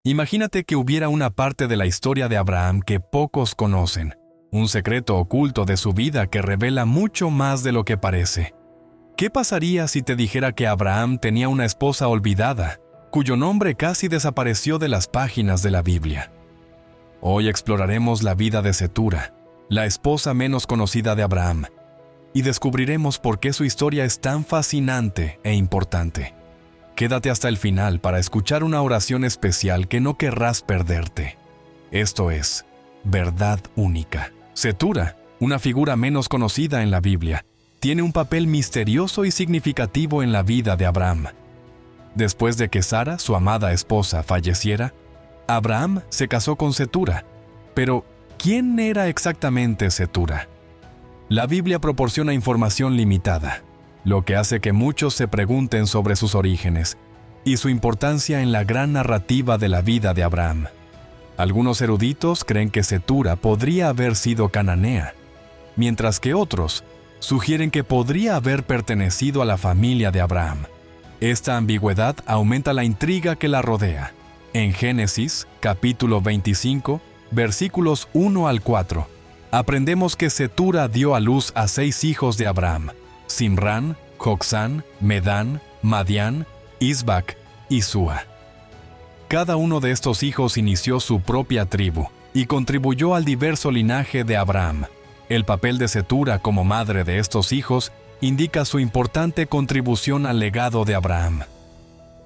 Imagínate que hubiera una parte de la historia de Abraham que pocos conocen, un secreto oculto de su vida que revela mucho más de lo que parece. ¿Qué pasaría si te dijera que Abraham tenía una esposa olvidada, cuyo nombre casi desapareció de las páginas de la Biblia? Hoy exploraremos la vida de Cetura, la esposa menos conocida de Abraham, y descubriremos por qué su historia es tan fascinante e importante. Quédate hasta el final para escuchar una oración especial que no querrás perderte. Esto es, verdad única. Cetura, una figura menos conocida en la Biblia, tiene un papel misterioso y significativo en la vida de Abraham. Después de que Sara, su amada esposa, falleciera, Abraham se casó con Cetura. Pero, ¿quién era exactamente Cetura? La Biblia proporciona información limitada, lo que hace que muchos se pregunten sobre sus orígenes y su importancia en la gran narrativa de la vida de Abraham. Algunos eruditos creen que Cetura podría haber sido cananea, mientras que otros sugieren que podría haber pertenecido a la familia de Abraham. Esta ambigüedad aumenta la intriga que la rodea. En Génesis, capítulo 25, versículos 1 al 4, aprendemos que Cetura dio a luz a 6 hijos de Abraham: Simrán, Joksán, Medán, Madián, Isbac y Súa. Cada uno de estos hijos inició su propia tribu y contribuyó al diverso linaje de Abraham. El papel de Cetura como madre de estos hijos indica su importante contribución al legado de Abraham.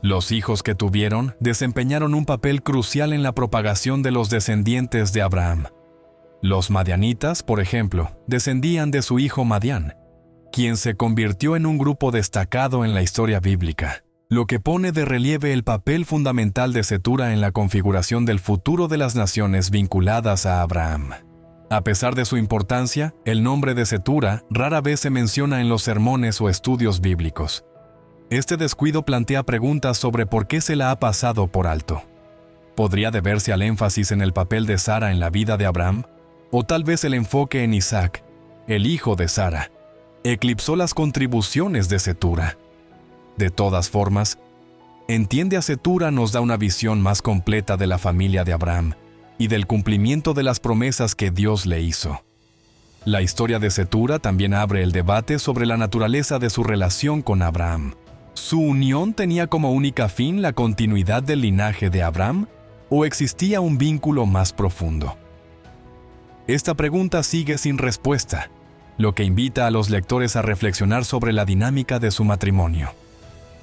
Los hijos que tuvieron desempeñaron un papel crucial en la propagación de los descendientes de Abraham. Los madianitas, por ejemplo, descendían de su hijo Madián, quien se convirtió en un grupo destacado en la historia bíblica, lo que pone de relieve el papel fundamental de Cetura en la configuración del futuro de las naciones vinculadas a Abraham. A pesar de su importancia, el nombre de Cetura rara vez se menciona en los sermones o estudios bíblicos. Este descuido plantea preguntas sobre por qué se la ha pasado por alto. ¿Podría deberse al énfasis en el papel de Sara en la vida de Abraham? ¿O tal vez el enfoque en Isaac, el hijo de Sara, eclipsó las contribuciones de Cetura? De todas formas, Entiende a Cetura nos da una visión más completa de la familia de Abraham y del cumplimiento de las promesas que Dios le hizo. La historia de Cetura también abre el debate sobre la naturaleza de su relación con Abraham. ¿Su unión tenía como única fin la continuidad del linaje de Abraham o existía un vínculo más profundo? Esta pregunta sigue sin respuesta, lo que invita a los lectores a reflexionar sobre la dinámica de su matrimonio.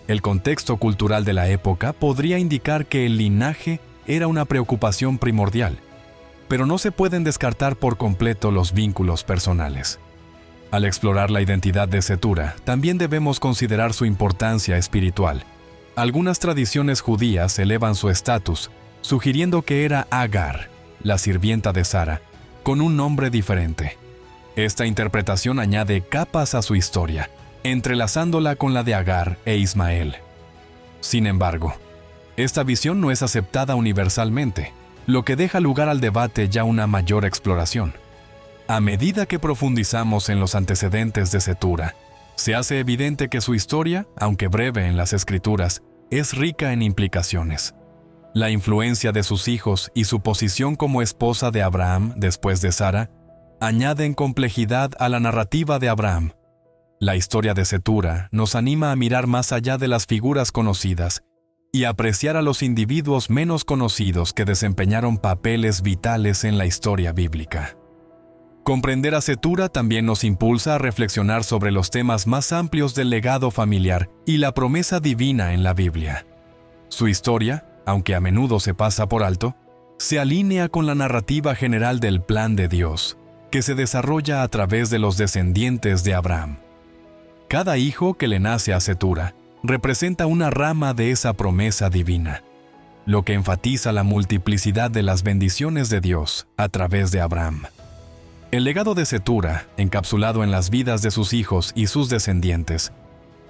El contexto cultural de la época podría indicar que el linaje era una preocupación primordial, pero no se pueden descartar por completo los vínculos personales. Al explorar la identidad de Cetura, también debemos considerar su importancia espiritual. Algunas tradiciones judías elevan su estatus, sugiriendo que era Agar, la sirvienta de Sara, con un nombre diferente. Esta interpretación añade capas a su historia, entrelazándola con la de Agar e Ismael. Sin embargo, esta visión no es aceptada universalmente, lo que deja lugar al debate y a una mayor exploración. A medida que profundizamos en los antecedentes de Cetura, se hace evidente que su historia, aunque breve en las Escrituras, es rica en implicaciones. La influencia de sus hijos y su posición como esposa de Abraham después de Sara añaden complejidad a la narrativa de Abraham. La historia de Cetura nos anima a mirar más allá de las figuras conocidas y apreciar a los individuos menos conocidos que desempeñaron papeles vitales en la historia bíblica. Comprender a Cetura también nos impulsa a reflexionar sobre los temas más amplios del legado familiar y la promesa divina en la Biblia. Su historia, aunque a menudo se pasa por alto, se alinea con la narrativa general del plan de Dios, que se desarrolla a través de los descendientes de Abraham. Cada hijo que le nace a Cetura representa una rama de esa promesa divina, lo que enfatiza la multiplicidad de las bendiciones de Dios a través de Abraham. El legado de Cetura, encapsulado en las vidas de sus hijos y sus descendientes,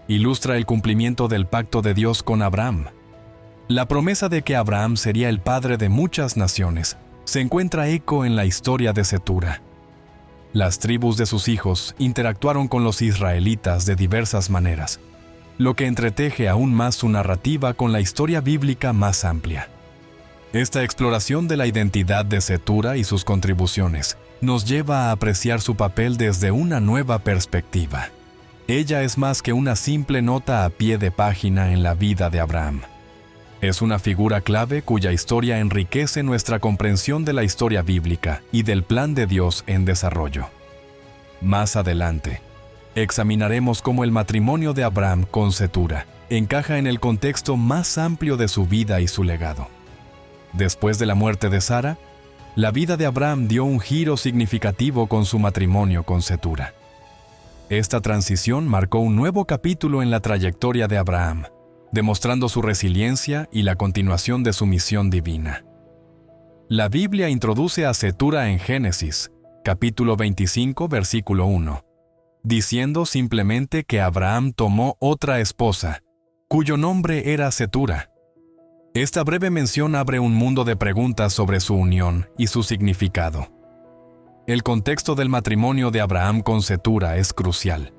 ilustra el cumplimiento del pacto de Dios con Abraham. La promesa de que Abraham sería el padre de muchas naciones se encuentra eco en la historia de Cetura. Las tribus de sus hijos interactuaron con los israelitas de diversas maneras, lo que entreteje aún más su narrativa con la historia bíblica más amplia. Esta exploración de la identidad de Cetura y sus contribuciones nos lleva a apreciar su papel desde una nueva perspectiva. Ella es más que una simple nota a pie de página en la vida de Abraham. Es una figura clave cuya historia enriquece nuestra comprensión de la historia bíblica y del plan de Dios en desarrollo. Más adelante, examinaremos cómo el matrimonio de Abraham con Cetura encaja en el contexto más amplio de su vida y su legado. Después de la muerte de Sara, la vida de Abraham dio un giro significativo con su matrimonio con Cetura. Esta transición marcó un nuevo capítulo en la trayectoria de Abraham, demostrando su resiliencia y la continuación de su misión divina. La Biblia introduce a Cetura en Génesis, capítulo 25, versículo 1, diciendo simplemente que Abraham tomó otra esposa, cuyo nombre era Cetura. Esta breve mención abre un mundo de preguntas sobre su unión y su significado. El contexto del matrimonio de Abraham con Cetura es crucial.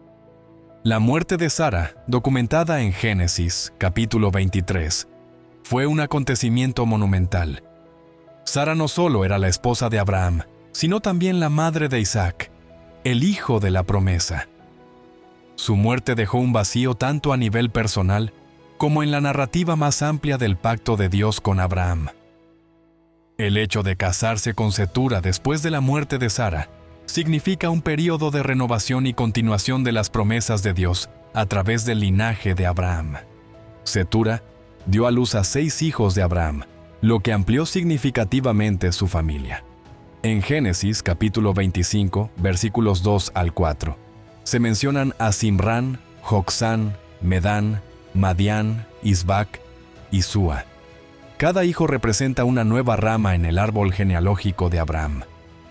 La muerte de Sara, documentada en Génesis, capítulo 23, fue un acontecimiento monumental. Sara no solo era la esposa de Abraham, sino también la madre de Isaac, el hijo de la promesa. Su muerte dejó un vacío tanto a nivel personal como en la narrativa más amplia del pacto de Dios con Abraham. El hecho de casarse con Cetura después de la muerte de Sara significa un período de renovación y continuación de las promesas de Dios a través del linaje de Abraham. Cetura dio a luz a 6 hijos de Abraham, lo que amplió significativamente su familia. En Génesis capítulo 25, versículos 2 al 4, se mencionan a Simrán, Joksán, Medán, Madián, Isbac y Súa. Cada hijo representa una nueva rama en el árbol genealógico de Abraham,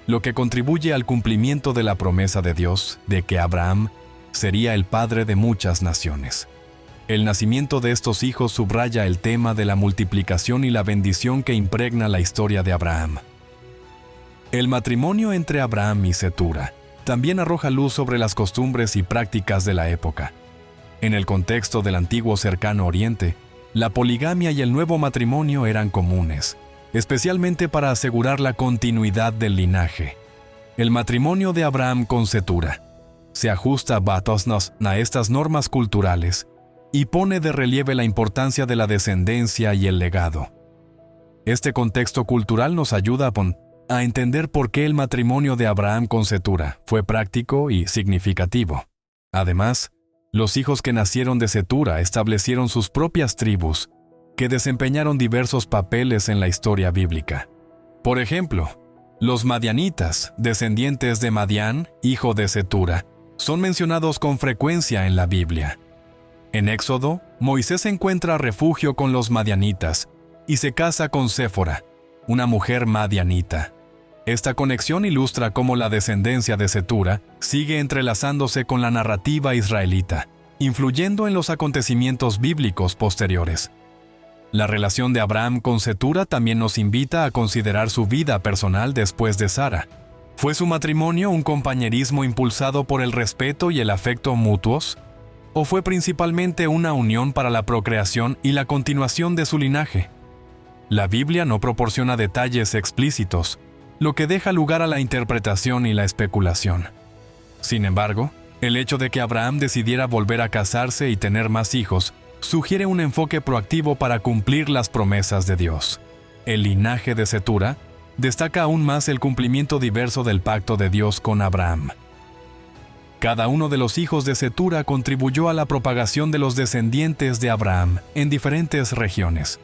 lo que contribuye al cumplimiento de la promesa de Dios de que Abraham sería el padre de muchas naciones. El nacimiento de estos hijos subraya el tema de la multiplicación y la bendición que impregna la historia de Abraham. El matrimonio entre Abraham y Cetura también arroja luz sobre las costumbres y prácticas de la época. En el contexto del antiguo Cercano Oriente, la poligamia y el nuevo matrimonio eran comunes, especialmente para asegurar la continuidad del linaje. El matrimonio de Abraham con Cetura se ajusta a estas normas culturales y pone de relieve la importancia de la descendencia y el legado. Este contexto cultural nos ayuda a entender por qué el matrimonio de Abraham con Cetura fue práctico y significativo. Además, los hijos que nacieron de Cetura establecieron sus propias tribus, que desempeñaron diversos papeles en la historia bíblica. Por ejemplo, los madianitas, descendientes de Madián, hijo de Cetura, son mencionados con frecuencia en la Biblia. En Éxodo, Moisés encuentra refugio con los madianitas y se casa con Séfora, una mujer madianita. Esta conexión ilustra cómo la descendencia de Cetura sigue entrelazándose con la narrativa israelita, influyendo en los acontecimientos bíblicos posteriores. La relación de Abraham con Cetura también nos invita a considerar su vida personal después de Sara. ¿Fue su matrimonio un compañerismo impulsado por el respeto y el afecto mutuos? ¿O fue principalmente una unión para la procreación y la continuación de su linaje? La Biblia no proporciona detalles explícitos, lo que deja lugar a la interpretación y la especulación. Sin embargo, el hecho de que Abraham decidiera volver a casarse y tener más hijos sugiere un enfoque proactivo para cumplir las promesas de Dios. El linaje de Cetura destaca aún más el cumplimiento diverso del pacto de Dios con Abraham. Cada uno de los hijos de Cetura contribuyó a la propagación de los descendientes de Abraham en diferentes regiones.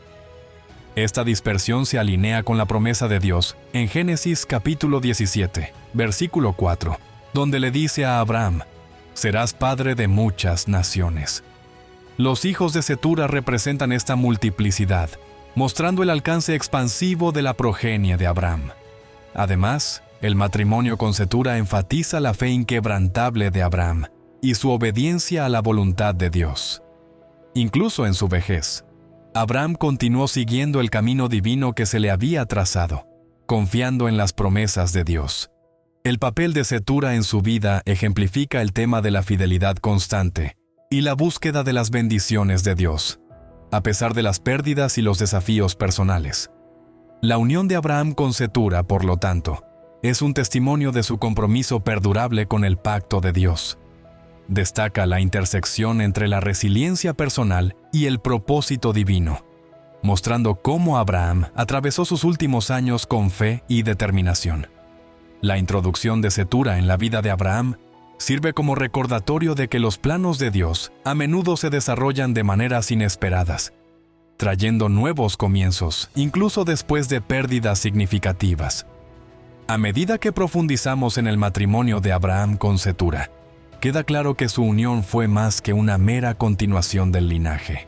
Esta dispersión se alinea con la promesa de Dios en Génesis capítulo 17, versículo 4, donde le dice a Abraham: «Serás padre de muchas naciones». Los hijos de Cetura representan esta multiplicidad, mostrando el alcance expansivo de la progenie de Abraham. Además, el matrimonio con Cetura enfatiza la fe inquebrantable de Abraham y su obediencia a la voluntad de Dios. Incluso en su vejez, Abraham continuó siguiendo el camino divino que se le había trazado, confiando en las promesas de Dios. El papel de Cetura en su vida ejemplifica el tema de la fidelidad constante y la búsqueda de las bendiciones de Dios, a pesar de las pérdidas y los desafíos personales. La unión de Abraham con Cetura, por lo tanto, es un testimonio de su compromiso perdurable con el pacto de Dios. Destaca la intersección entre la resiliencia personal y el propósito divino, mostrando cómo Abraham atravesó sus últimos años con fe y determinación. La introducción de Cetura en la vida de Abraham sirve como recordatorio de que los planos de Dios a menudo se desarrollan de maneras inesperadas, trayendo nuevos comienzos, incluso después de pérdidas significativas. A medida que profundizamos en el matrimonio de Abraham con Cetura, queda claro que su unión fue más que una mera continuación del linaje.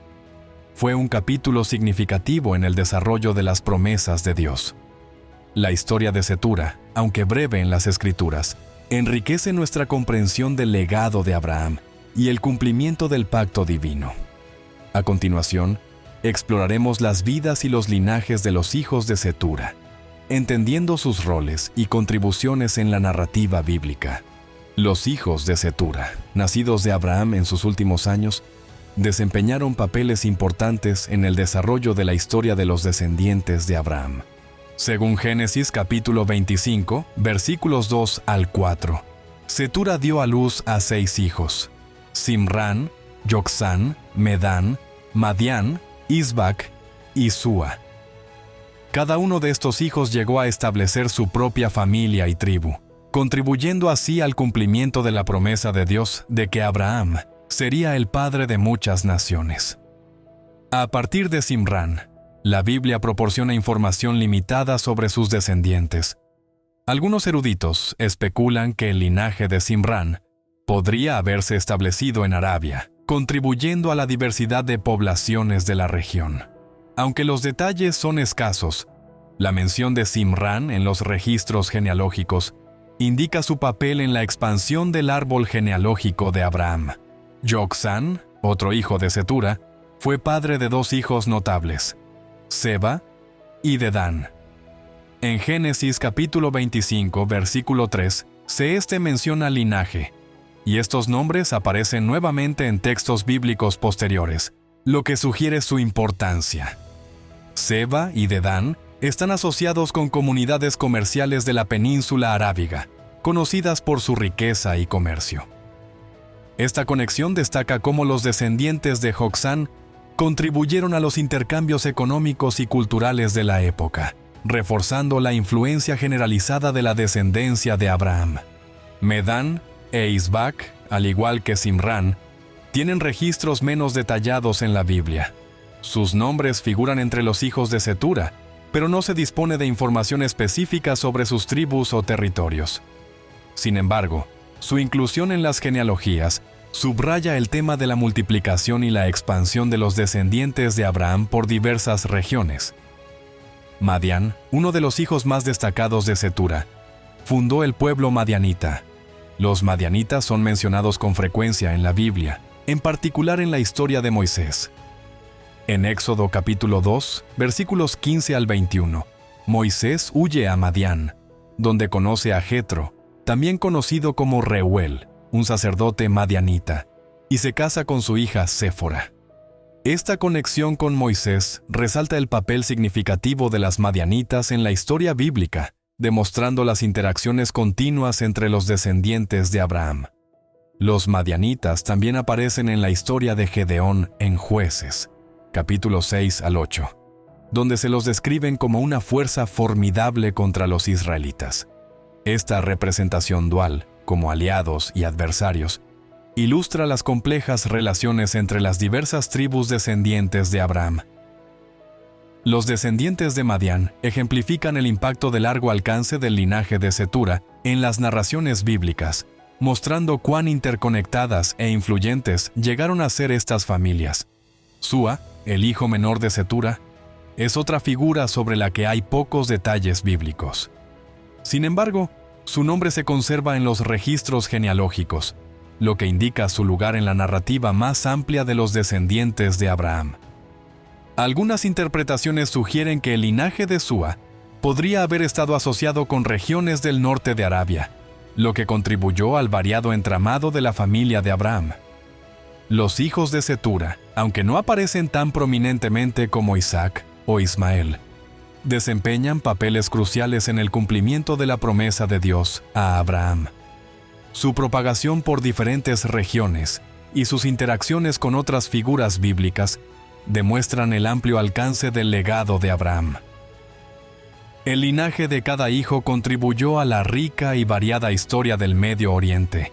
Fue un capítulo significativo en el desarrollo de las promesas de Dios. La historia de Cetura, aunque breve en las Escrituras, enriquece nuestra comprensión del legado de Abraham y el cumplimiento del pacto divino. A continuación, exploraremos las vidas y los linajes de los hijos de Cetura, entendiendo sus roles y contribuciones en la narrativa bíblica. Los hijos de Cetura, nacidos de Abraham en sus últimos años, desempeñaron papeles importantes en el desarrollo de la historia de los descendientes de Abraham. Según Génesis capítulo 25, versículos 2 al 4, Cetura dio a luz a 6 hijos: Simrán, Joksán, Medán, Madián, Isbac y Súa. Cada uno de estos hijos llegó a establecer su propia familia y tribu, contribuyendo así al cumplimiento de la promesa de Dios de que Abraham sería el padre de muchas naciones. A partir de Simrán, la Biblia proporciona información limitada sobre sus descendientes. Algunos eruditos especulan que el linaje de Simrán podría haberse establecido en Arabia, contribuyendo a la diversidad de poblaciones de la región. Aunque los detalles son escasos, la mención de Simrán en los registros genealógicos indica su papel en la expansión del árbol genealógico de Abraham. Joksán, otro hijo de Cetura, fue padre de 2 hijos notables, Seba y Dedán. En Génesis capítulo 25, versículo 3, se menciona linaje, y estos nombres aparecen nuevamente en textos bíblicos posteriores, lo que sugiere su importancia. Seba y Dedán están asociados con comunidades comerciales de la península arábiga, conocidas por su riqueza y comercio. Esta conexión destaca cómo los descendientes de Joksán contribuyeron a los intercambios económicos y culturales de la época, reforzando la influencia generalizada de la descendencia de Abraham. Medán e Isbac, al igual que Simrán, tienen registros menos detallados en la Biblia. Sus nombres figuran entre los hijos de Cetura, pero no se dispone de información específica sobre sus tribus o territorios. Sin embargo, su inclusión en las genealogías subraya el tema de la multiplicación y la expansión de los descendientes de Abraham por diversas regiones. Madián, uno de los hijos más destacados de Cetura, fundó el pueblo madianita. Los madianitas son mencionados con frecuencia en la Biblia, en particular en la historia de Moisés. En Éxodo capítulo 2, versículos 15 al 21, Moisés huye a Madián, donde conoce a Jetro, también conocido como Reuel, un sacerdote madianita, y se casa con su hija Séfora. Esta conexión con Moisés resalta el papel significativo de las madianitas en la historia bíblica, demostrando las interacciones continuas entre los descendientes de Abraham. Los madianitas también aparecen en la historia de Gedeón en Jueces, capítulos 6 al 8, donde se los describen como una fuerza formidable contra los israelitas. Esta representación dual, como aliados y adversarios, ilustra las complejas relaciones entre las diversas tribus descendientes de Abraham. Los descendientes de Madián ejemplifican el impacto de largo alcance del linaje de Cetura en las narraciones bíblicas, mostrando cuán interconectadas e influyentes llegaron a ser estas familias. Súa, el hijo menor de Cetura, es otra figura sobre la que hay pocos detalles bíblicos. Sin embargo, su nombre se conserva en los registros genealógicos, lo que indica su lugar en la narrativa más amplia de los descendientes de Abraham. Algunas interpretaciones sugieren que el linaje de Súa podría haber estado asociado con regiones del norte de Arabia, lo que contribuyó al variado entramado de la familia de Abraham. Los hijos de Cetura, aunque no aparecen tan prominentemente como Isaac o Ismael, desempeñan papeles cruciales en el cumplimiento de la promesa de Dios a Abraham. Su propagación por diferentes regiones y sus interacciones con otras figuras bíblicas demuestran el amplio alcance del legado de Abraham. El linaje de cada hijo contribuyó a la rica y variada historia del Medio Oriente,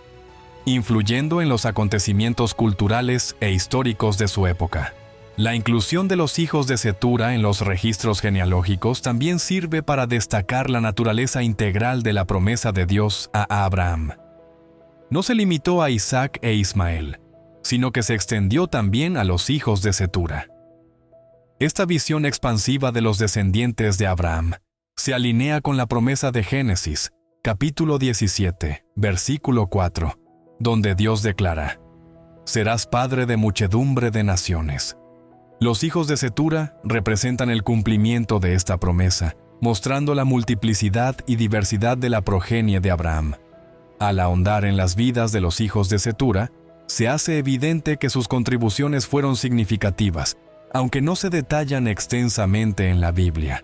influyendo en los acontecimientos culturales e históricos de su época. La inclusión de los hijos de Cetura en los registros genealógicos también sirve para destacar la naturaleza integral de la promesa de Dios a Abraham. No se limitó a Isaac e Ismael, sino que se extendió también a los hijos de Cetura. Esta visión expansiva de los descendientes de Abraham se alinea con la promesa de Génesis, capítulo 17, versículo 4, donde Dios declara: «Serás padre de muchedumbre de naciones». Los hijos de Cetura representan el cumplimiento de esta promesa, mostrando la multiplicidad y diversidad de la progenie de Abraham. Al ahondar en las vidas de los hijos de Cetura, se hace evidente que sus contribuciones fueron significativas, aunque no se detallan extensamente en la Biblia.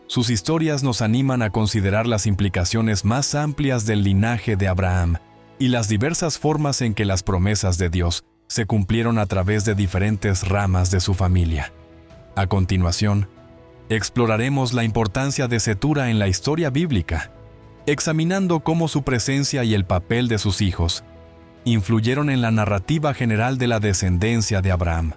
Sus historias nos animan a considerar las implicaciones más amplias del linaje de Abraham y las diversas formas en que las promesas de Dios se cumplieron a través de diferentes ramas de su familia. A continuación, exploraremos la importancia de Cetura en la historia bíblica, examinando cómo su presencia y el papel de sus hijos influyeron en la narrativa general de la descendencia de Abraham.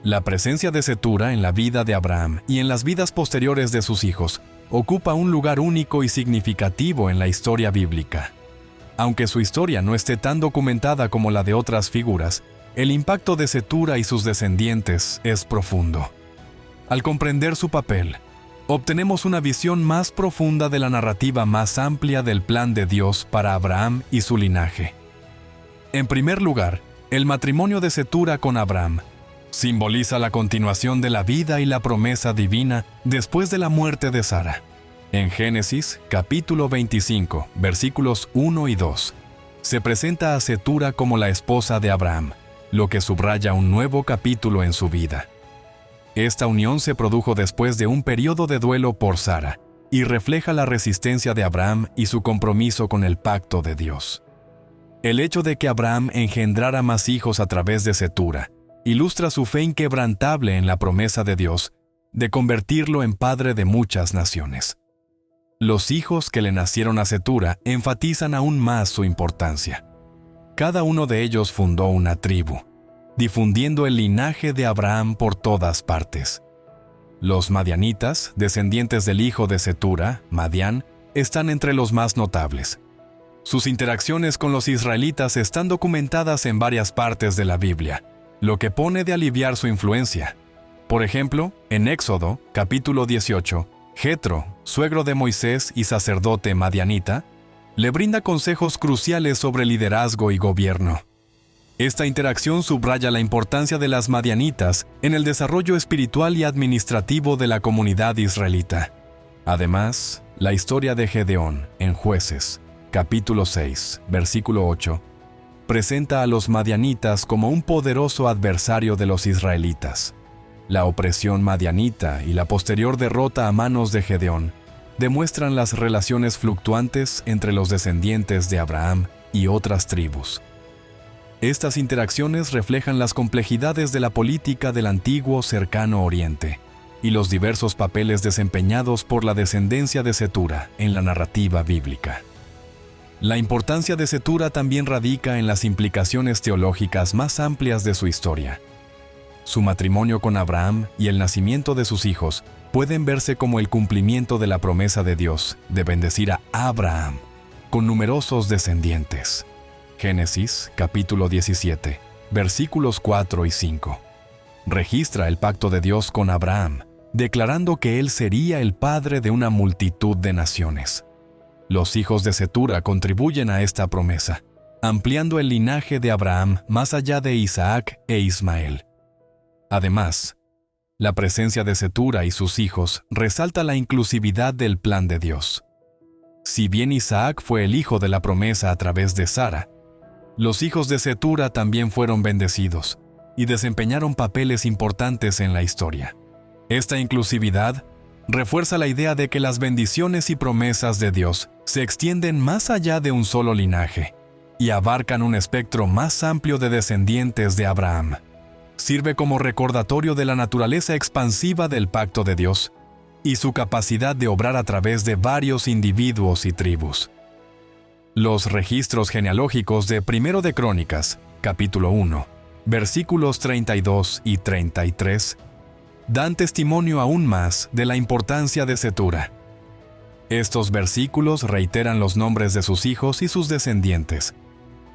La presencia de Cetura en la vida de Abraham y en las vidas posteriores de sus hijos ocupa un lugar único y significativo en la historia bíblica. Aunque su historia no esté tan documentada como la de otras figuras, el impacto de Cetura y sus descendientes es profundo. Al comprender su papel, obtenemos una visión más profunda de la narrativa más amplia del plan de Dios para Abraham y su linaje. En primer lugar, el matrimonio de Cetura con Abraham simboliza la continuación de la vida y la promesa divina después de la muerte de Sara. En Génesis, capítulo 25, versículos 1 y 2, se presenta a Cetura como la esposa de Abraham, lo que subraya un nuevo capítulo en su vida. Esta unión se produjo después de un periodo de duelo por Sara y refleja la resistencia de Abraham y su compromiso con el pacto de Dios. El hecho de que Abraham engendrara más hijos a través de Cetura ilustra su fe inquebrantable en la promesa de Dios de convertirlo en padre de muchas naciones. Los hijos que le nacieron a Cetura enfatizan aún más su importancia. Cada uno de ellos fundó una tribu, difundiendo el linaje de Abraham por todas partes. Los madianitas, descendientes del hijo de Cetura, Madián, están entre los más notables. Sus interacciones con los israelitas están documentadas en varias partes de la Biblia, lo que pone de aliviar su influencia. Por ejemplo, en Éxodo, capítulo 18, Jetro, suegro de Moisés y sacerdote madianita, le brinda consejos cruciales sobre liderazgo y gobierno. Esta interacción subraya la importancia de las madianitas en el desarrollo espiritual y administrativo de la comunidad israelita. Además, la historia de Gedeón, en Jueces, capítulo 6, versículo 8, presenta a los madianitas como un poderoso adversario de los israelitas. La opresión madianita y la posterior derrota a manos de Gedeón demuestran las relaciones fluctuantes entre los descendientes de Abraham y otras tribus. Estas interacciones reflejan las complejidades de la política del antiguo cercano Oriente y los diversos papeles desempeñados por la descendencia de Cetura en la narrativa bíblica. La importancia de Cetura también radica en las implicaciones teológicas más amplias de su historia. Su matrimonio con Abraham y el nacimiento de sus hijos pueden verse como el cumplimiento de la promesa de Dios de bendecir a Abraham con numerosos descendientes. Génesis, capítulo 17, versículos 4 y 5. Registra el pacto de Dios con Abraham, declarando que él sería el padre de una multitud de naciones. Los hijos de Cetura contribuyen a esta promesa, ampliando el linaje de Abraham más allá de Isaac e Ismael. Además, la presencia de Cetura y sus hijos resalta la inclusividad del plan de Dios. Si bien Isaac fue el hijo de la promesa a través de Sara, los hijos de Cetura también fueron bendecidos y desempeñaron papeles importantes en la historia. Esta inclusividad refuerza la idea de que las bendiciones y promesas de Dios se extienden más allá de un solo linaje y abarcan un espectro más amplio de descendientes de Abraham. Sirve como recordatorio de la naturaleza expansiva del pacto de Dios y su capacidad de obrar a través de varios individuos y tribus. Los registros genealógicos de Primero de Crónicas, capítulo 1, versículos 32 y 33, dan testimonio aún más de la importancia de Cetura. Estos versículos reiteran los nombres de sus hijos y sus descendientes,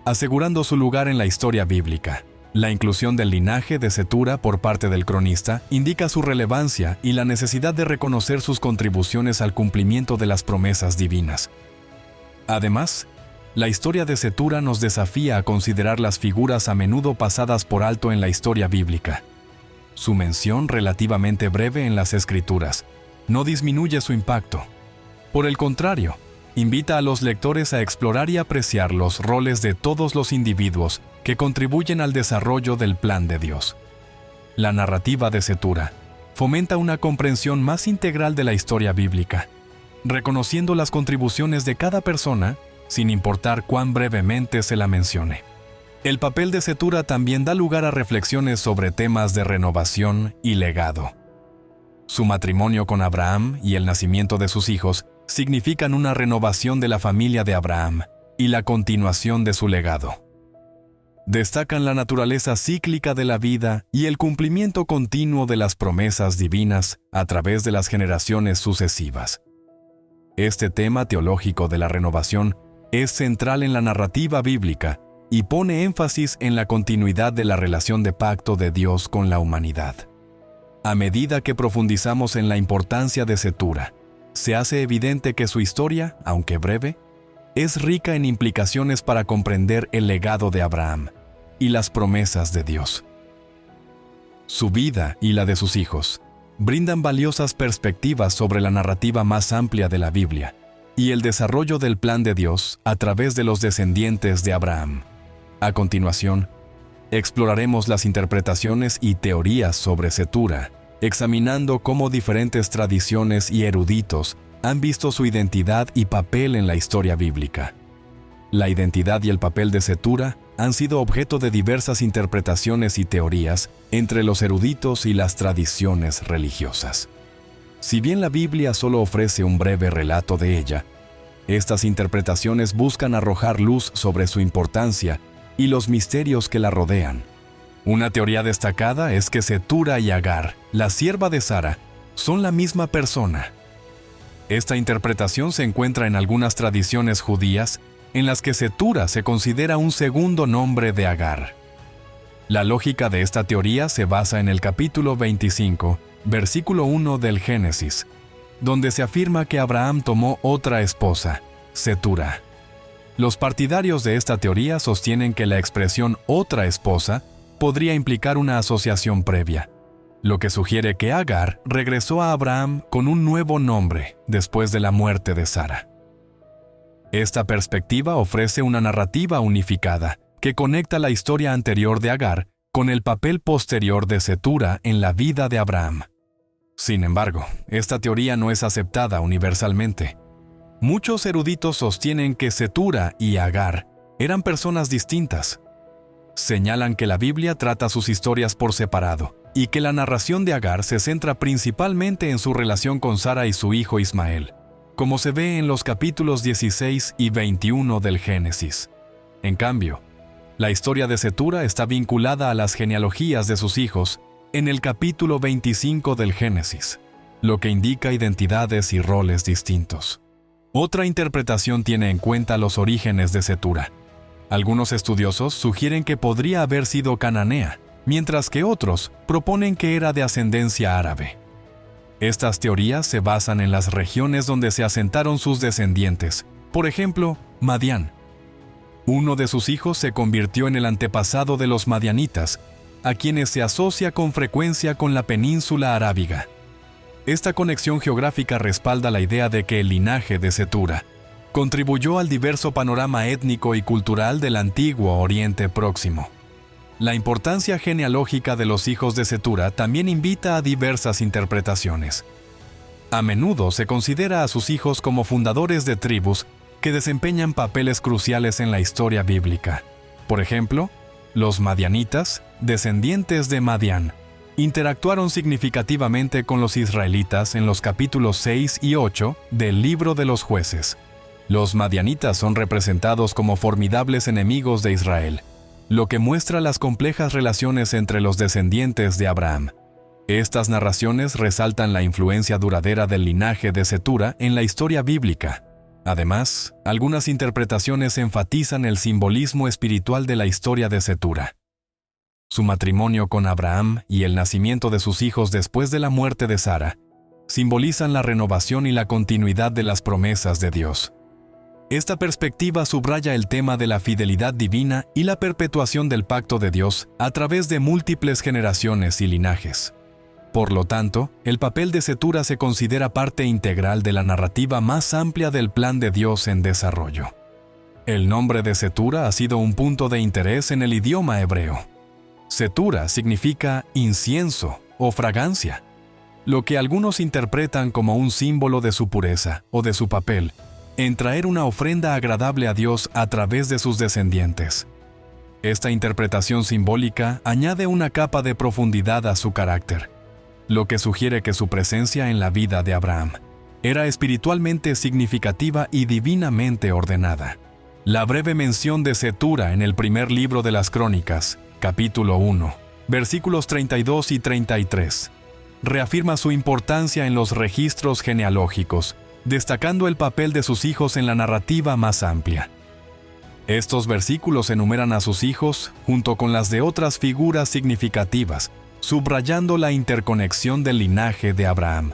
asegurando su lugar en la historia bíblica. La inclusión del linaje de Cetura por parte del cronista indica su relevancia y la necesidad de reconocer sus contribuciones al cumplimiento de las promesas divinas. Además, la historia de Cetura nos desafía a considerar las figuras a menudo pasadas por alto en la historia bíblica. Su mención relativamente breve en las Escrituras no disminuye su impacto. Por el contrario, invita a los lectores a explorar y apreciar los roles de todos los individuos que contribuyen al desarrollo del plan de Dios. La narrativa de Cetura fomenta una comprensión más integral de la historia bíblica, reconociendo las contribuciones de cada persona sin importar cuán brevemente se la mencione. El papel de Cetura también da lugar a reflexiones sobre temas de renovación y legado. Su matrimonio con Abraham y el nacimiento de sus hijos significan una renovación de la familia de Abraham y la continuación de su legado. Destacan la naturaleza cíclica de la vida y el cumplimiento continuo de las promesas divinas a través de las generaciones sucesivas. Este tema teológico de la renovación es central en la narrativa bíblica y pone énfasis en la continuidad de la relación de pacto de Dios con la humanidad. A medida que profundizamos en la importancia de Cetura, se hace evidente que su historia, aunque breve, es rica en implicaciones para comprender el legado de Abraham y las promesas de Dios. Su vida y la de sus hijos brindan valiosas perspectivas sobre la narrativa más amplia de la Biblia y el desarrollo del plan de Dios a través de los descendientes de Abraham. A continuación, exploraremos las interpretaciones y teorías sobre Cetura, examinando cómo diferentes tradiciones y eruditos han visto su identidad y papel en la historia bíblica. La identidad y el papel de Cetura han sido objeto de diversas interpretaciones y teorías entre los eruditos y las tradiciones religiosas. Si bien la Biblia solo ofrece un breve relato de ella, estas interpretaciones buscan arrojar luz sobre su importancia y los misterios que la rodean. Una teoría destacada es que Cetura y Agar, la sierva de Sara, son la misma persona. Esta interpretación se encuentra en algunas tradiciones judías en las que Cetura se considera un segundo nombre de Agar. La lógica de esta teoría se basa en el capítulo 25, versículo 1 del Génesis, donde se afirma que Abraham tomó otra esposa, Cetura. Los partidarios de esta teoría sostienen que la expresión otra esposa podría implicar una asociación previa, lo que sugiere que Agar regresó a Abraham con un nuevo nombre después de la muerte de Sara. Esta perspectiva ofrece una narrativa unificada que conecta la historia anterior de Agar con el papel posterior de Cetura en la vida de Abraham. Sin embargo, esta teoría no es aceptada universalmente. Muchos eruditos sostienen que Cetura y Agar eran personas distintas. Señalan que la Biblia trata sus historias por separado y que la narración de Agar se centra principalmente en su relación con Sara y su hijo Ismael, como se ve en los capítulos 16 y 21 del Génesis. En cambio, la historia de Cetura está vinculada a las genealogías de sus hijos en el capítulo 25 del Génesis, lo que indica identidades y roles distintos. Otra interpretación tiene en cuenta los orígenes de Cetura. Algunos estudiosos sugieren que podría haber sido cananea, mientras que otros proponen que era de ascendencia árabe. Estas teorías se basan en las regiones donde se asentaron sus descendientes, por ejemplo, Madián. Uno de sus hijos se convirtió en el antepasado de los madianitas, a quienes se asocia con frecuencia con la península arábiga. Esta conexión geográfica respalda la idea de que el linaje de Cetura contribuyó al diverso panorama étnico y cultural del antiguo Oriente Próximo. La importancia genealógica de los hijos de Cetura también invita a diversas interpretaciones. A menudo se considera a sus hijos como fundadores de tribus que desempeñan papeles cruciales en la historia bíblica. Por ejemplo, los madianitas, descendientes de Madián, interactuaron significativamente con los israelitas en los capítulos 6 y 8 del Libro de los Jueces. Los madianitas son representados como formidables enemigos de Israel, lo que muestra las complejas relaciones entre los descendientes de Abraham. Estas narraciones resaltan la influencia duradera del linaje de Cetura en la historia bíblica. Además, algunas interpretaciones enfatizan el simbolismo espiritual de la historia de Cetura. Su matrimonio con Abraham y el nacimiento de sus hijos después de la muerte de Sara simbolizan la renovación y la continuidad de las promesas de Dios. Esta perspectiva subraya el tema de la fidelidad divina y la perpetuación del pacto de Dios a través de múltiples generaciones y linajes. Por lo tanto, el papel de Cetura se considera parte integral de la narrativa más amplia del plan de Dios en desarrollo. El nombre de Cetura ha sido un punto de interés en el idioma hebreo. Cetura significa incienso o fragancia, lo que algunos interpretan como un símbolo de su pureza o de su papel en traer una ofrenda agradable a Dios a través de sus descendientes. Esta interpretación simbólica añade una capa de profundidad a su carácter, lo que sugiere que su presencia en la vida de Abraham era espiritualmente significativa y divinamente ordenada. La breve mención de Cetura en el primer libro de las Crónicas, capítulo 1, versículos 32 y 33, reafirma su importancia en los registros genealógicos, destacando el papel de sus hijos en la narrativa más amplia. Estos versículos enumeran a sus hijos junto con las de otras figuras significativas, subrayando la interconexión del linaje de Abraham.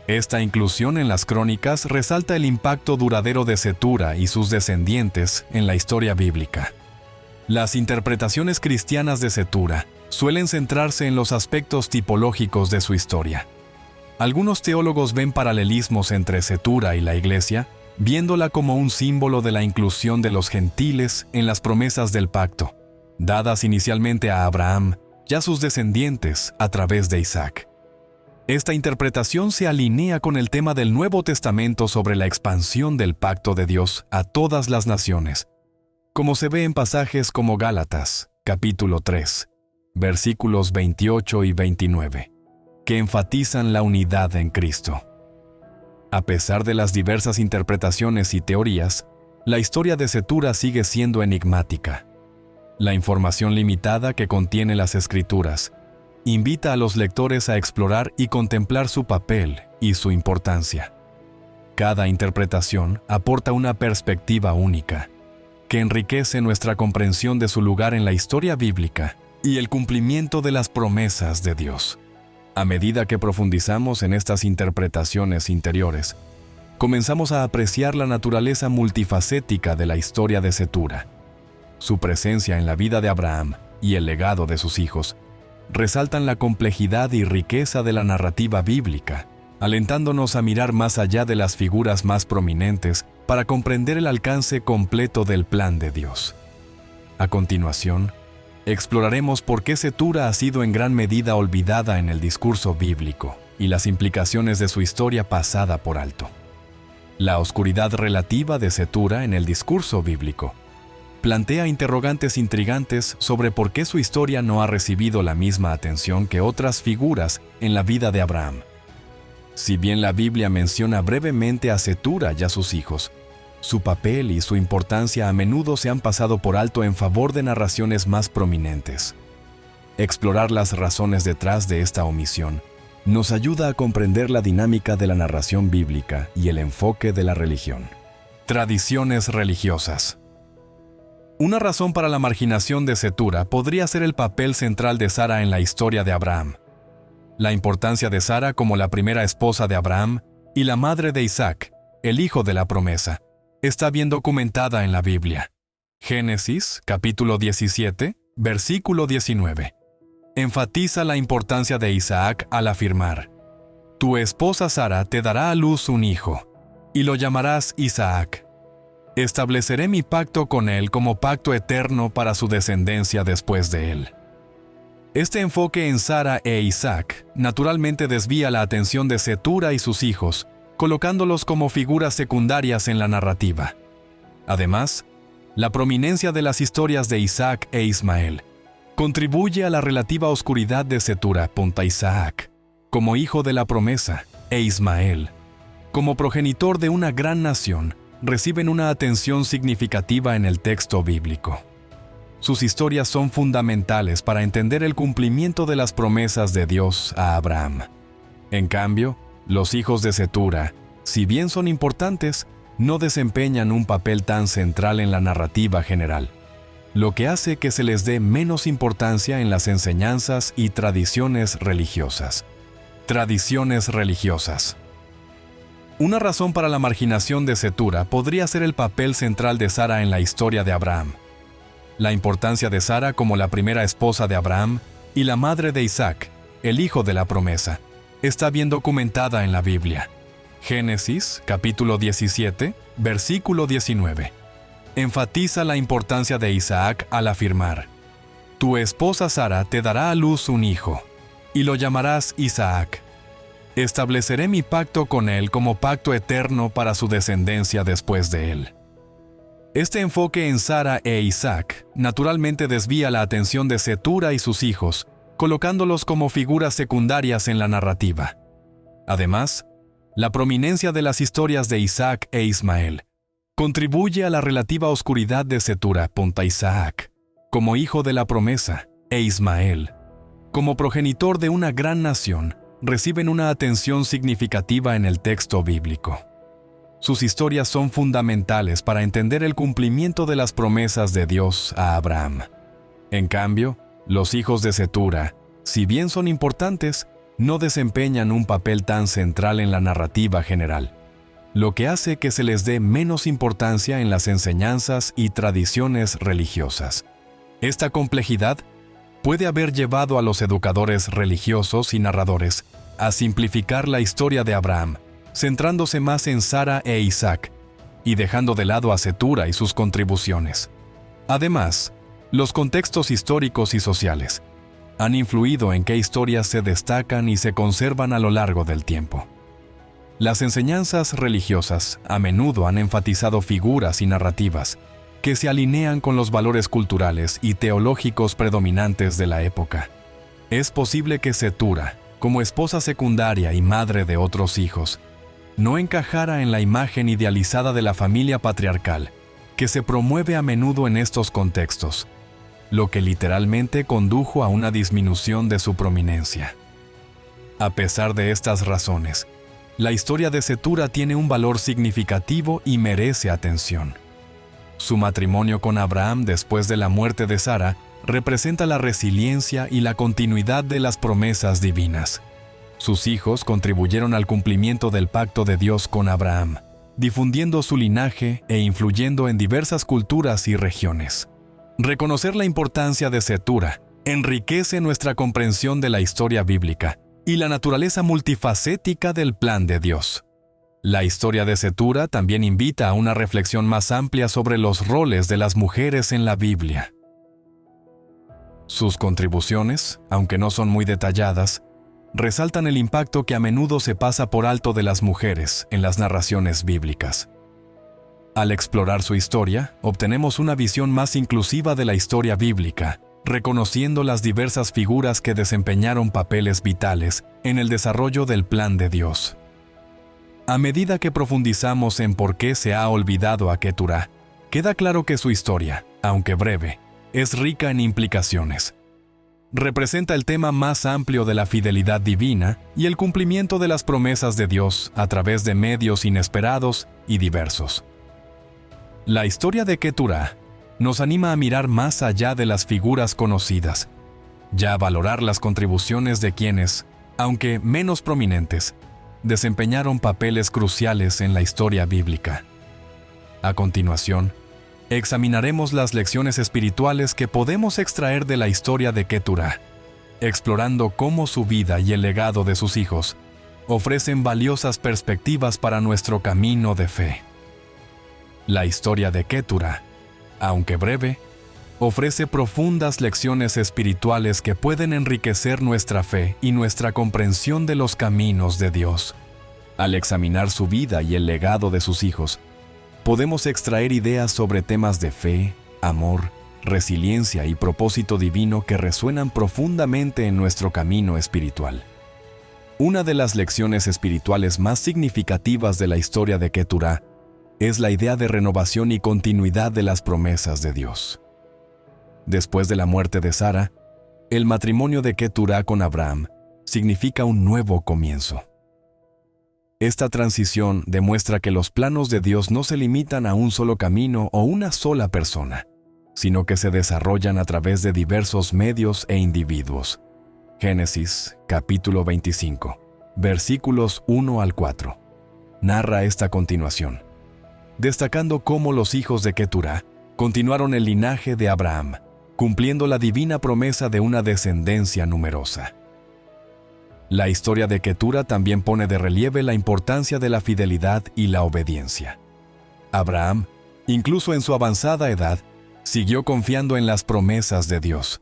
Esta inclusión en las crónicas resalta el impacto duradero de Cetura y sus descendientes en la historia bíblica. Las interpretaciones cristianas de Cetura suelen centrarse en los aspectos tipológicos de su historia. Algunos teólogos ven paralelismos entre Cetura y la Iglesia, viéndola como un símbolo de la inclusión de los gentiles en las promesas del pacto, dadas inicialmente a Abraham y a sus descendientes a través de Isaac. Esta interpretación se alinea con el tema del Nuevo Testamento sobre la expansión del pacto de Dios a todas las naciones, como se ve en pasajes como Gálatas, capítulo 3, versículos 28 y 29, que enfatizan la unidad en Cristo. A pesar de las diversas interpretaciones y teorías, la historia de Cetura sigue siendo enigmática. La información limitada que contiene las Escrituras invita a los lectores a explorar y contemplar su papel y su importancia. Cada interpretación aporta una perspectiva única, que enriquece nuestra comprensión de su lugar en la historia bíblica y el cumplimiento de las promesas de Dios. A medida que profundizamos en estas interpretaciones interiores, comenzamos a apreciar la naturaleza multifacética de la historia de Cetura. Su presencia en la vida de Abraham y el legado de sus hijos resaltan la complejidad y riqueza de la narrativa bíblica, alentándonos a mirar más allá de las figuras más prominentes para comprender el alcance completo del plan de Dios. A continuación, exploraremos por qué Cetura ha sido en gran medida olvidada en el discurso bíblico y las implicaciones de su historia pasada por alto. La oscuridad relativa de Cetura en el discurso bíblico plantea interrogantes intrigantes sobre por qué su historia no ha recibido la misma atención que otras figuras en la vida de Abraham. Si bien la Biblia menciona brevemente a Cetura y a sus hijos, su papel y su importancia a menudo se han pasado por alto en favor de narraciones más prominentes. Explorar las razones detrás de esta omisión nos ayuda a comprender la dinámica de la narración bíblica y el enfoque de la religión. Tradiciones religiosas. Una razón para la marginación de Cetura podría ser el papel central de Sara en la historia de Abraham. La importancia de Sara como la primera esposa de Abraham y la madre de Isaac, el hijo de la promesa, está bien documentada en la Biblia. Génesis, capítulo 17, versículo 19. Enfatiza la importancia de Isaac al afirmar: «Tu esposa Sara te dará a luz un hijo, y lo llamarás Isaac. Estableceré mi pacto con él como pacto eterno para su descendencia después de él». Este enfoque en Sara e Isaac naturalmente desvía la atención de Cetura y sus hijos, colocándolos como figuras secundarias en la narrativa. Además, la prominencia de las historias de Isaac e Ismael contribuye a la relativa oscuridad de Cetura a Isaac, como hijo de la promesa, e Ismael, como progenitor de una gran nación, reciben una atención significativa en el texto bíblico. Sus historias son fundamentales para entender el cumplimiento de las promesas de Dios a Abraham. En cambio, los hijos de Cetura, si bien son importantes, no desempeñan un papel tan central en la narrativa general, lo que hace que se les dé menos importancia en las enseñanzas y tradiciones religiosas. Tradiciones religiosas. Una razón para la marginación de Cetura podría ser el papel central de Sara en la historia de Abraham. La importancia de Sara como la primera esposa de Abraham y la madre de Isaac, el hijo de la promesa, está bien documentada en la Biblia. Génesis, capítulo 17, versículo 19. Enfatiza la importancia de Isaac al afirmar: «Tu esposa Sara te dará a luz un hijo, y lo llamarás Isaac. Estableceré mi pacto con él como pacto eterno para su descendencia después de él». Este enfoque en Sara e Isaac naturalmente desvía la atención de Cetura y sus hijos, colocándolos como figuras secundarias en la narrativa. Además, la prominencia de las historias de Isaac e Ismael contribuye a la relativa oscuridad de Cetura a Isaac, como hijo de la promesa, e Ismael, como progenitor de una gran nación, reciben una atención significativa en el texto bíblico. Sus historias son fundamentales para entender el cumplimiento de las promesas de Dios a Abraham. En cambio, los hijos de Cetura, si bien son importantes, no desempeñan un papel tan central en la narrativa general, lo que hace que se les dé menos importancia en las enseñanzas y tradiciones religiosas. Esta complejidad puede haber llevado a los educadores religiosos y narradores a simplificar la historia de Abraham, centrándose más en Sara e Isaac, y dejando de lado a Cetura y sus contribuciones. Además, los contextos históricos y sociales han influido en qué historias se destacan y se conservan a lo largo del tiempo. Las enseñanzas religiosas a menudo han enfatizado figuras y narrativas que se alinean con los valores culturales y teológicos predominantes de la época. Es posible que Cetura, como esposa secundaria y madre de otros hijos, no encajara en la imagen idealizada de la familia patriarcal que se promueve a menudo en estos contextos, lo que literalmente condujo a una disminución de su prominencia. A pesar de estas razones, la historia de Cetura tiene un valor significativo y merece atención. Su matrimonio con Abraham después de la muerte de Sara representa la resiliencia y la continuidad de las promesas divinas. Sus hijos contribuyeron al cumplimiento del pacto de Dios con Abraham, difundiendo su linaje e influyendo en diversas culturas y regiones. Reconocer la importancia de Cetura enriquece nuestra comprensión de la historia bíblica y la naturaleza multifacética del plan de Dios. La historia de Cetura también invita a una reflexión más amplia sobre los roles de las mujeres en la Biblia. Sus contribuciones, aunque no son muy detalladas, resaltan el impacto que a menudo se pasa por alto de las mujeres en las narraciones bíblicas. Al explorar su historia, obtenemos una visión más inclusiva de la historia bíblica, reconociendo las diversas figuras que desempeñaron papeles vitales en el desarrollo del plan de Dios. A medida que profundizamos en por qué se ha olvidado a Keturah, queda claro que su historia, aunque breve, es rica en implicaciones. Representa el tema más amplio de la fidelidad divina y el cumplimiento de las promesas de Dios a través de medios inesperados y diversos. La historia de Keturah nos anima a mirar más allá de las figuras conocidas, ya a valorar las contribuciones de quienes, aunque menos prominentes, desempeñaron papeles cruciales en la historia bíblica. A continuación, examinaremos las lecciones espirituales que podemos extraer de la historia de Keturah, explorando cómo su vida y el legado de sus hijos ofrecen valiosas perspectivas para nuestro camino de fe. La historia de Keturah, aunque breve, ofrece profundas lecciones espirituales que pueden enriquecer nuestra fe y nuestra comprensión de los caminos de Dios. Al examinar su vida y el legado de sus hijos, podemos extraer ideas sobre temas de fe, amor, resiliencia y propósito divino que resuenan profundamente en nuestro camino espiritual. Una de las lecciones espirituales más significativas de la historia de Keturah es la idea de renovación y continuidad de las promesas de Dios. Después de la muerte de Sara, el matrimonio de Keturah con Abraham significa un nuevo comienzo. Esta transición demuestra que los planos de Dios no se limitan a un solo camino o una sola persona, sino que se desarrollan a través de diversos medios e individuos. Génesis, capítulo 25, versículos 1 al 4, narra esta continuación, destacando cómo los hijos de Keturah continuaron el linaje de Abraham, cumpliendo la divina promesa de una descendencia numerosa. La historia de Keturah también pone de relieve la importancia de la fidelidad y la obediencia. Abraham, incluso en su avanzada edad, siguió confiando en las promesas de Dios.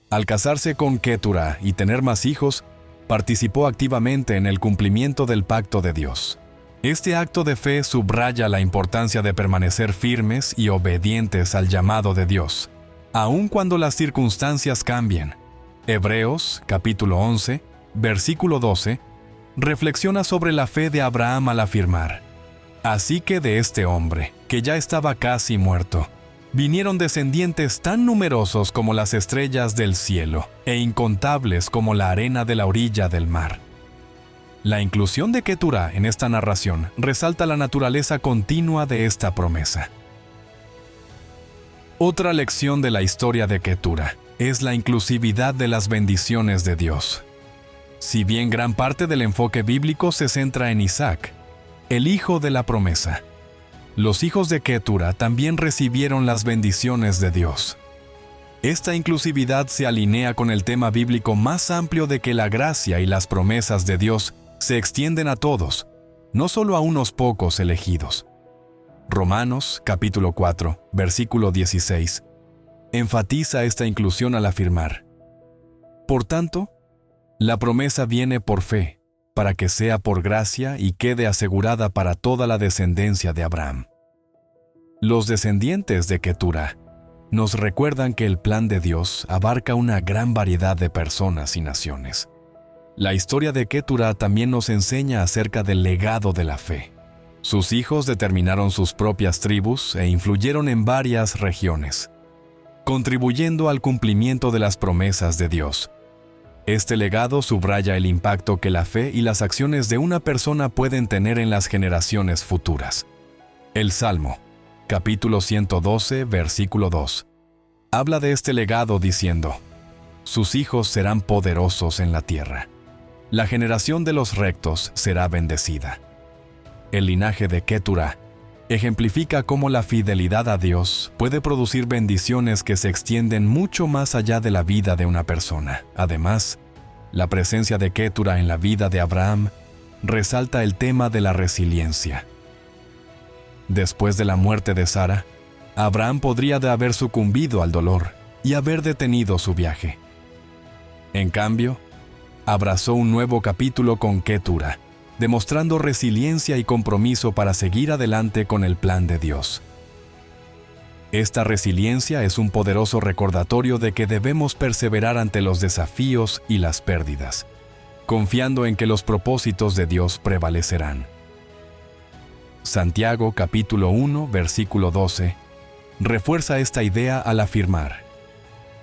Al casarse con Keturah y tener más hijos, participó activamente en el cumplimiento del pacto de Dios. Este acto de fe subraya la importancia de permanecer firmes y obedientes al llamado de Dios, aun cuando las circunstancias cambien. Hebreos, capítulo 11, versículo 12, reflexiona sobre la fe de Abraham al afirmar: «Así que de este hombre, que ya estaba casi muerto, vinieron descendientes tan numerosos como las estrellas del cielo e incontables como la arena de la orilla del mar». La inclusión de Keturah en esta narración resalta la naturaleza continua de esta promesa. Otra lección de la historia de Keturah es la inclusividad de las bendiciones de Dios. Si bien gran parte del enfoque bíblico se centra en Isaac, el hijo de la promesa, los hijos de Keturah también recibieron las bendiciones de Dios. Esta inclusividad se alinea con el tema bíblico más amplio de que la gracia y las promesas de Dios se extienden a todos, no solo a unos pocos elegidos. Romanos, capítulo 4, versículo 16, enfatiza esta inclusión al afirmar: «Por tanto, la promesa viene por fe, para que sea por gracia y quede asegurada para toda la descendencia de Abraham». Los descendientes de Keturah nos recuerdan que el plan de Dios abarca una gran variedad de personas y naciones. La historia de Keturah también nos enseña acerca del legado de la fe. Sus hijos determinaron sus propias tribus e influyeron en varias regiones, contribuyendo al cumplimiento de las promesas de Dios. Este legado subraya el impacto que la fe y las acciones de una persona pueden tener en las generaciones futuras. El Salmo, capítulo 112, versículo 2, habla de este legado diciendo: «Sus hijos serán poderosos en la tierra. La generación de los rectos será bendecida». El linaje de Keturah ejemplifica cómo la fidelidad a Dios puede producir bendiciones que se extienden mucho más allá de la vida de una persona. Además, la presencia de Keturah en la vida de Abraham resalta el tema de la resiliencia. Después de la muerte de Sara, Abraham podría haber sucumbido al dolor y haber detenido su viaje. En cambio, abrazó un nuevo capítulo con Keturah, demostrando resiliencia y compromiso para seguir adelante con el plan de Dios. Esta resiliencia es un poderoso recordatorio de que debemos perseverar ante los desafíos y las pérdidas, confiando en que los propósitos de Dios prevalecerán. Santiago capítulo 1, versículo 12, refuerza esta idea al afirmar: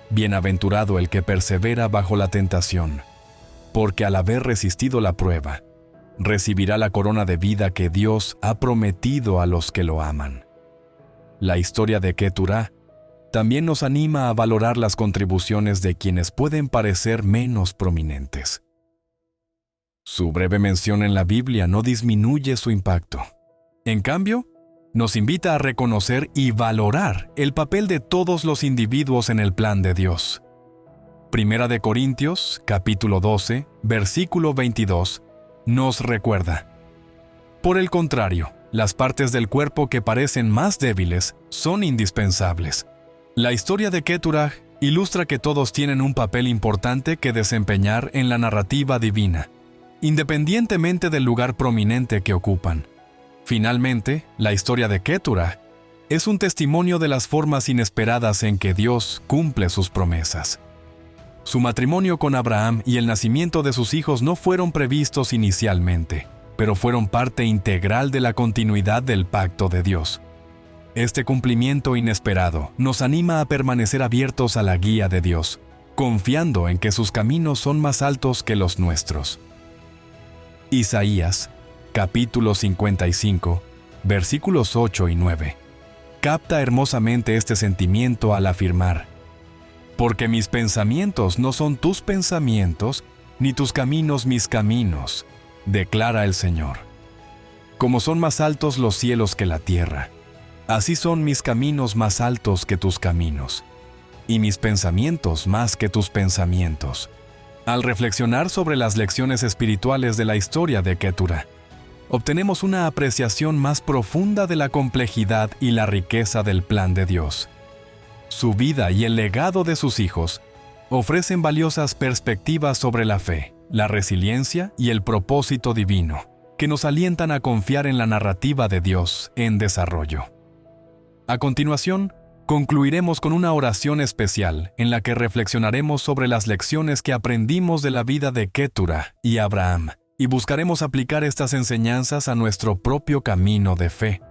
«Bienaventurado el que persevera bajo la tentación, porque al haber resistido la prueba, recibirá la corona de vida que Dios ha prometido a los que lo aman». La historia de Keturah también nos anima a valorar las contribuciones de quienes pueden parecer menos prominentes. Su breve mención en la Biblia no disminuye su impacto. En cambio, nos invita a reconocer y valorar el papel de todos los individuos en el plan de Dios. Primera de Corintios, capítulo 12, versículo 22, nos recuerda: «Por el contrario, las partes del cuerpo que parecen más débiles son indispensables, La historia de Keturah ilustra que todos tienen un papel importante que desempeñar en la narrativa divina, independientemente del lugar prominente que ocupan. Finalmente, la historia de Keturah es un testimonio de las formas inesperadas en que Dios cumple sus promesas. Su matrimonio con Abraham y el nacimiento de sus hijos no fueron previstos inicialmente, pero fueron parte integral de la continuidad del pacto de Dios. Este cumplimiento inesperado nos anima a permanecer abiertos a la guía de Dios, confiando en que sus caminos son más altos que los nuestros. Isaías, capítulo 55, versículos 8 y 9, capta hermosamente este sentimiento al afirmar: «Porque mis pensamientos no son tus pensamientos, ni tus caminos mis caminos, declara el Señor. Como son más altos los cielos que la tierra, así son mis caminos más altos que tus caminos, y mis pensamientos más que tus pensamientos». Al reflexionar sobre las lecciones espirituales de la historia de Keturah, obtenemos una apreciación más profunda de la complejidad y la riqueza del plan de Dios. Su vida y el legado de sus hijos ofrecen valiosas perspectivas sobre la fe, la resiliencia y el propósito divino, que nos alientan a confiar en la narrativa de Dios en desarrollo. A continuación, concluiremos con una oración especial en la que reflexionaremos sobre las lecciones que aprendimos de la vida de Keturah y Abraham, y buscaremos aplicar estas enseñanzas a nuestro propio camino de fe.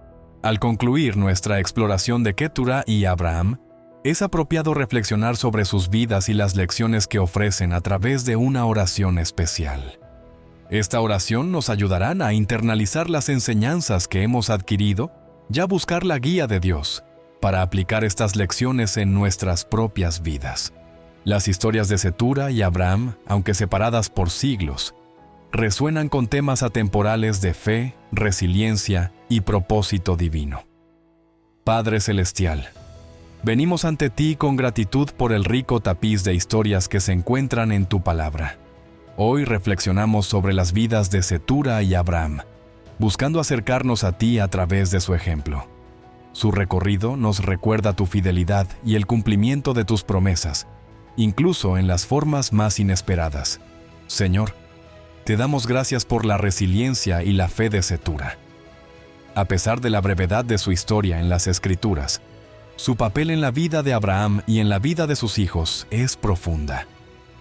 Al concluir nuestra exploración de Keturah y Abraham, es apropiado reflexionar sobre sus vidas y las lecciones que ofrecen a través de una oración especial. Esta oración nos ayudará a internalizar las enseñanzas que hemos adquirido y a buscar la guía de Dios para aplicar estas lecciones en nuestras propias vidas. Las historias de Keturah y Abraham, aunque separadas por siglos, resuenan con temas atemporales de fe, resiliencia y propósito divino. Padre Celestial, venimos ante ti con gratitud por el rico tapiz de historias que se encuentran en tu palabra. Hoy reflexionamos sobre las vidas de Keturah y Abraham, buscando acercarnos a ti a través de su ejemplo. Su recorrido nos recuerda tu fidelidad y el cumplimiento de tus promesas, incluso en las formas más inesperadas. Señor, te damos gracias por la resiliencia y la fe de Keturah. A pesar de la brevedad de su historia en las Escrituras, su papel en la vida de Abraham y en la vida de sus hijos es profunda.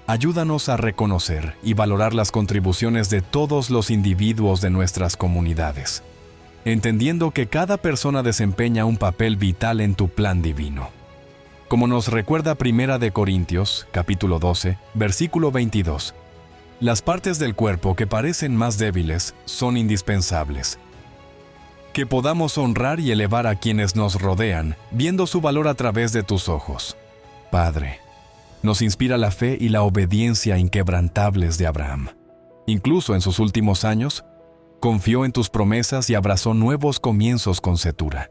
Ayúdanos a reconocer y valorar las contribuciones de todos los individuos de nuestras comunidades, entendiendo que cada persona desempeña un papel vital en tu plan divino. Como nos recuerda 1 Corintios, capítulo 12, versículo 22, las partes del cuerpo que parecen más débiles son indispensables. Que podamos honrar y elevar a quienes nos rodean, viendo su valor a través de tus ojos. Padre, nos inspira la fe y la obediencia inquebrantables de Abraham. Incluso en sus últimos años, confió en tus promesas y abrazó nuevos comienzos con Keturah.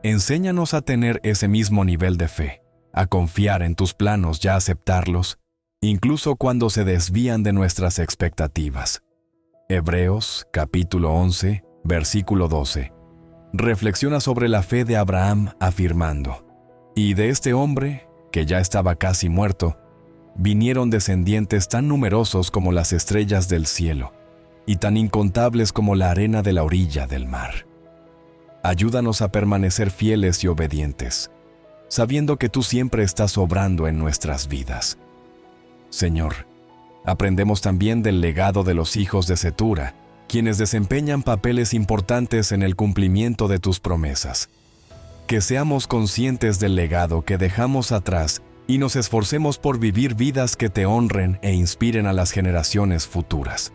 Enséñanos a tener ese mismo nivel de fe, a confiar en tus planos y a aceptarlos, incluso cuando se desvían de nuestras expectativas. Hebreos, capítulo 11, versículo 12. Reflexiona sobre la fe de Abraham afirmando: «Y de este hombre, que ya estaba casi muerto, vinieron descendientes tan numerosos como las estrellas del cielo, y tan incontables como la arena de la orilla del mar». Ayúdanos a permanecer fieles y obedientes, sabiendo que tú siempre estás obrando en nuestras vidas. Señor, aprendemos también del legado de los hijos de Keturah, quienes desempeñan papeles importantes en el cumplimiento de tus promesas. Que seamos conscientes del legado que dejamos atrás y nos esforcemos por vivir vidas que te honren e inspiren a las generaciones futuras.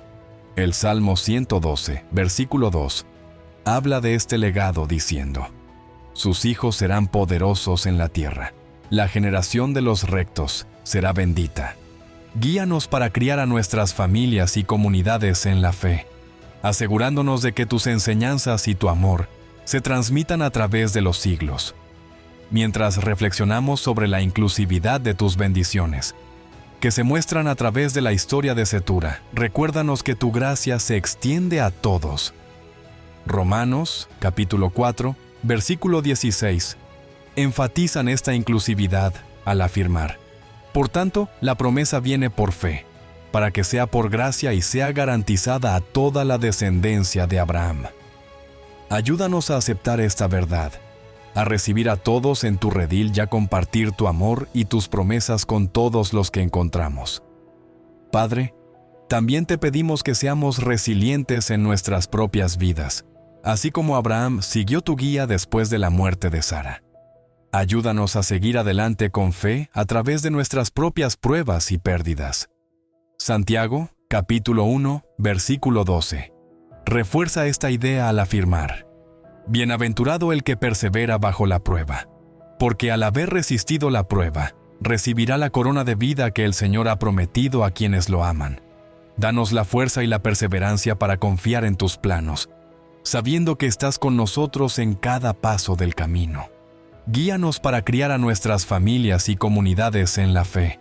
El Salmo 112, versículo 2, habla de este legado diciendo: «Sus hijos serán poderosos en la tierra. La generación de los rectos será bendita». Guíanos para criar a nuestras familias y comunidades en la fe, asegurándonos de que tus enseñanzas y tu amor se transmitan a través de los siglos. Mientras reflexionamos sobre la inclusividad de tus bendiciones, que se muestran a través de la historia de Keturah, recuérdanos que tu gracia se extiende a todos. Romanos, capítulo 4, versículo 16, enfatizan esta inclusividad al afirmar: por tanto, la promesa viene por fe, para que sea por gracia y sea garantizada a toda la descendencia de Abraham. Ayúdanos a aceptar esta verdad, a recibir a todos en tu redil y a compartir tu amor y tus promesas con todos los que encontramos. Padre, también te pedimos que seamos resilientes en nuestras propias vidas, así como Abraham siguió tu guía después de la muerte de Sara. Ayúdanos a seguir adelante con fe a través de nuestras propias pruebas y pérdidas. Santiago, capítulo 1, versículo 12. Refuerza esta idea al afirmar: bienaventurado el que persevera bajo la prueba, porque al haber resistido la prueba, recibirá la corona de vida que el Señor ha prometido a quienes lo aman. Danos la fuerza y la perseverancia para confiar en tus planos, sabiendo que estás con nosotros en cada paso del camino. Guíanos para criar a nuestras familias y comunidades en la fe,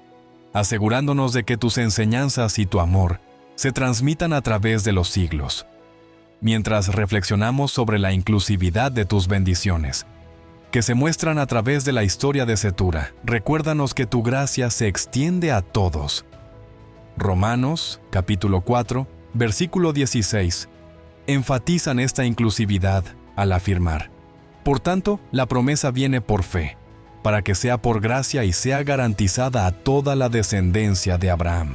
asegurándonos de que tus enseñanzas y tu amor se transmitan a través de los siglos. Mientras reflexionamos sobre la inclusividad de tus bendiciones, que se muestran a través de la historia de Cetura, recuérdanos que tu gracia se extiende a todos. Romanos, capítulo 4, versículo 16, enfatizan esta inclusividad al afirmar: por tanto, la promesa viene por fe, para que sea por gracia y sea garantizada a toda la descendencia de Abraham.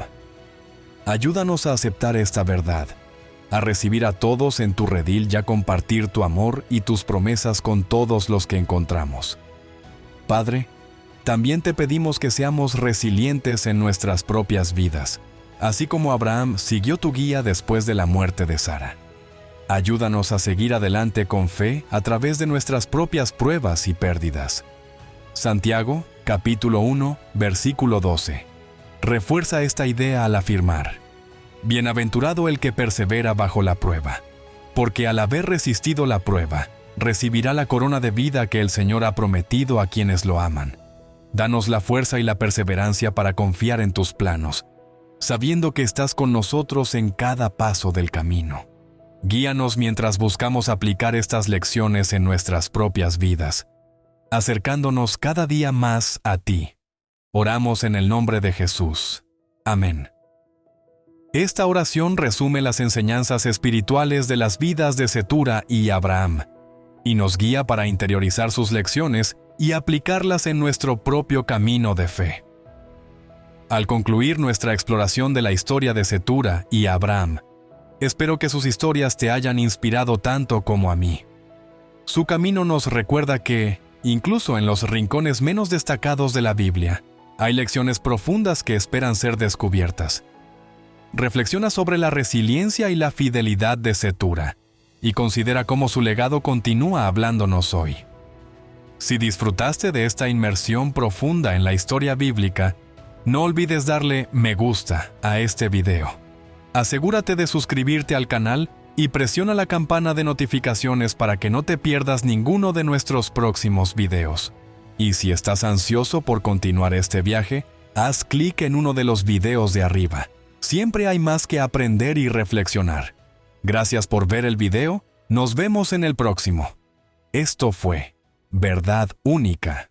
Ayúdanos a aceptar esta verdad, a recibir a todos en tu redil y a compartir tu amor y tus promesas con todos los que encontramos. Padre, también te pedimos que seamos resilientes en nuestras propias vidas, así como Abraham siguió tu guía después de la muerte de Sara. Ayúdanos a seguir adelante con fe a través de nuestras propias pruebas y pérdidas. Santiago, capítulo 1, versículo 12. Refuerza esta idea al afirmar: bienaventurado el que persevera bajo la prueba, porque al haber resistido la prueba, recibirá la corona de vida que el Señor ha prometido a quienes lo aman. Danos la fuerza y la perseverancia para confiar en tus planos, sabiendo que estás con nosotros en cada paso del camino. Guíanos mientras buscamos aplicar estas lecciones en nuestras propias vidas, acercándonos cada día más a ti. Oramos en el nombre de Jesús. Amén. Esta oración resume las enseñanzas espirituales de las vidas de Cetura y Abraham, y nos guía para interiorizar sus lecciones y aplicarlas en nuestro propio camino de fe. Al concluir nuestra exploración de la historia de Cetura y Abraham, espero que sus historias te hayan inspirado tanto como a mí. Su camino nos recuerda que, incluso en los rincones menos destacados de la Biblia, hay lecciones profundas que esperan ser descubiertas. Reflexiona sobre la resiliencia y la fidelidad de Cetura, y considera cómo su legado continúa hablándonos hoy. Si disfrutaste de esta inmersión profunda en la historia bíblica, no olvides darle me gusta a este video. Asegúrate de suscribirte al canal y presiona la campana de notificaciones para que no te pierdas ninguno de nuestros próximos videos. Y si estás ansioso por continuar este viaje, haz clic en uno de los videos de arriba. Siempre hay más que aprender y reflexionar. Gracias por ver el video, nos vemos en el próximo. Esto fue Verdad Única.